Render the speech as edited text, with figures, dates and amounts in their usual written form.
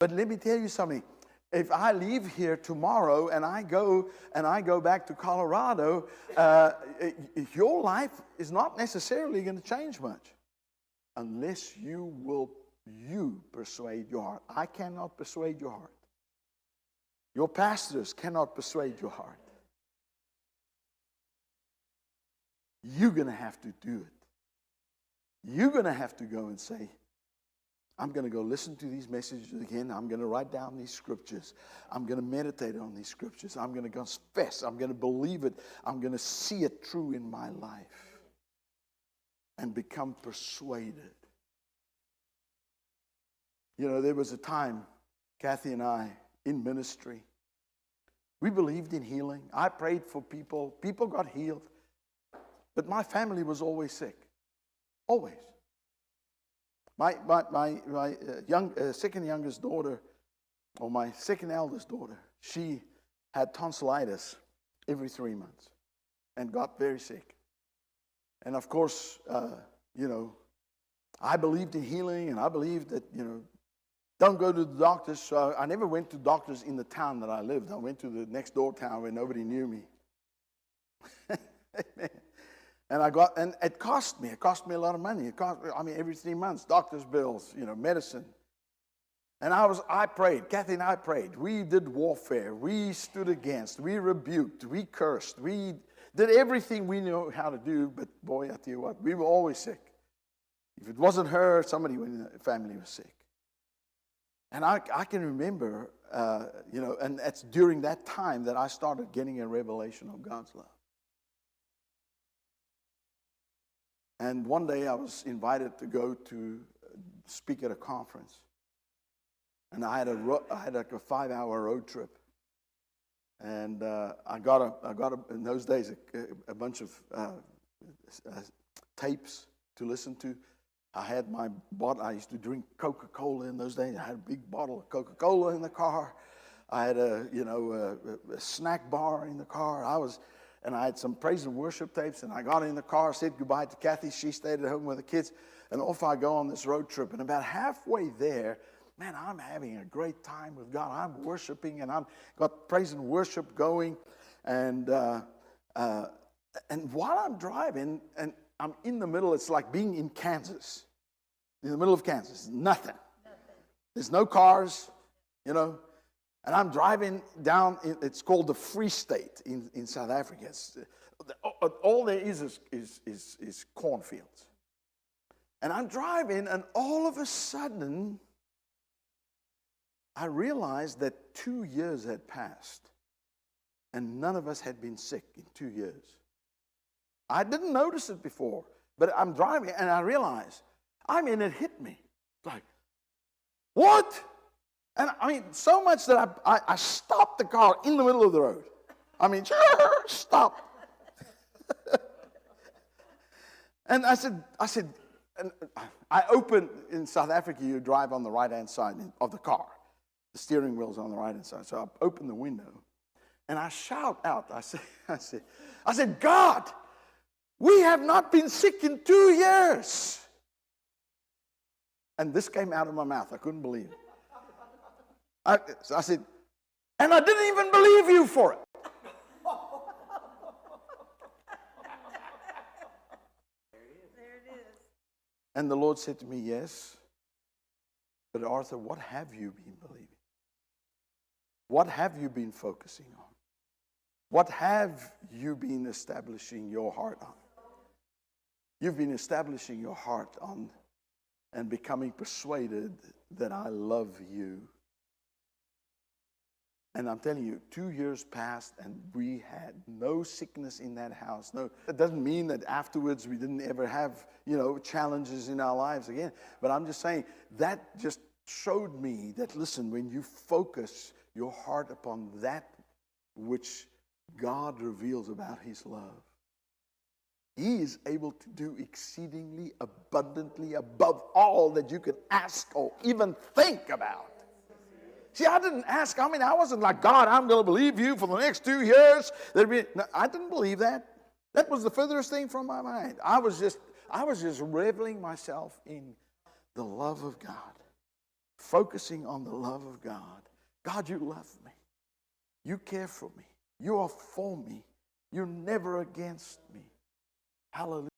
But let me tell you something. If I leave here tomorrow and I go back to Colorado, your life is not necessarily going to change much unless you persuade your heart. I cannot persuade your heart. Your pastors cannot persuade your heart. You're going to have to do it. You're going to have to go and say, I'm going to go listen to these messages again. I'm going to write down these scriptures. I'm going to meditate on these scriptures. I'm going to confess. I'm going to believe it. I'm going to see it true in my life and become persuaded. You know, there was a time, Kathy and I, in ministry, we believed in healing. I prayed for people. People got healed. But my family was always sick. Always. My second youngest daughter, or my second eldest daughter, she had tonsillitis every 3 months and got very sick. And of course, I believed in healing, and I believed that, don't go to the doctors. So I never went to doctors in the town that I lived. I went to the next door town where nobody knew me. Amen. And it cost me. It cost me a lot of money. Every 3 months, doctor's bills, medicine. And I prayed. Kathy and I prayed. We did warfare. We stood against. We rebuked. We cursed. We did everything we knew how to do. But boy, I tell you what, we were always sick. If it wasn't her, somebody in the family was sick. And I can remember, and it's during that time that I started getting a revelation of God's love. And one day I was invited to go to speak at a conference. And I had a 5-hour road trip. And I got in those days a bunch of tapes to listen to. I had my bottle. I used to drink Coca-Cola in those days. I had a big bottle of Coca-Cola in the car. I had a snack bar in the car. And I had some praise and worship tapes, and I got in the car, said goodbye to Kathy. She stayed at home with the kids, and off I go on this road trip. And about halfway there, man, I'm having a great time with God. I'm worshiping, and I've got praise and worship going. And while I'm driving, and I'm in the middle, it's like being in Kansas, in the middle of Kansas, nothing. There's no cars, And I'm driving down, it's called the Free State in South Africa. All there is cornfields. And I'm driving, and all of a sudden, I realized that 2 years had passed, and none of us had been sick in 2 years. I didn't notice it before, but I'm driving, and I realized, it hit me. It's like, what? And so much that I stopped the car in the middle of the road. Stop. And I said, and I opened, in South Africa, you drive on the right-hand side of the car. The steering wheel's on the right-hand side. So I opened the window, and I shout out, I said, God, we have not been sick in 2 years. And this came out of my mouth. I couldn't believe it. So I said, and I didn't even believe you for it. There it is. And the Lord said to me, yes. But Arthur, what have you been believing? What have you been focusing on? What have you been establishing your heart on? You've been establishing your heart on and becoming persuaded that I love you. And I'm telling you, 2 years passed, and we had no sickness in that house. No, it doesn't mean that afterwards we didn't ever have, challenges in our lives again. But I'm just saying, that just showed me that, listen, when you focus your heart upon that which God reveals about His love, He is able to do exceedingly abundantly above all that you can ask or even think about. See, I didn't ask. I wasn't like, God, I'm going to believe you for the next 2 years. No, I didn't believe that. That was the furthest thing from my mind. I was just reveling myself in the love of God focusing on the love of God. God, you love me. You care for me. You are for me. You're never against me. Hallelujah.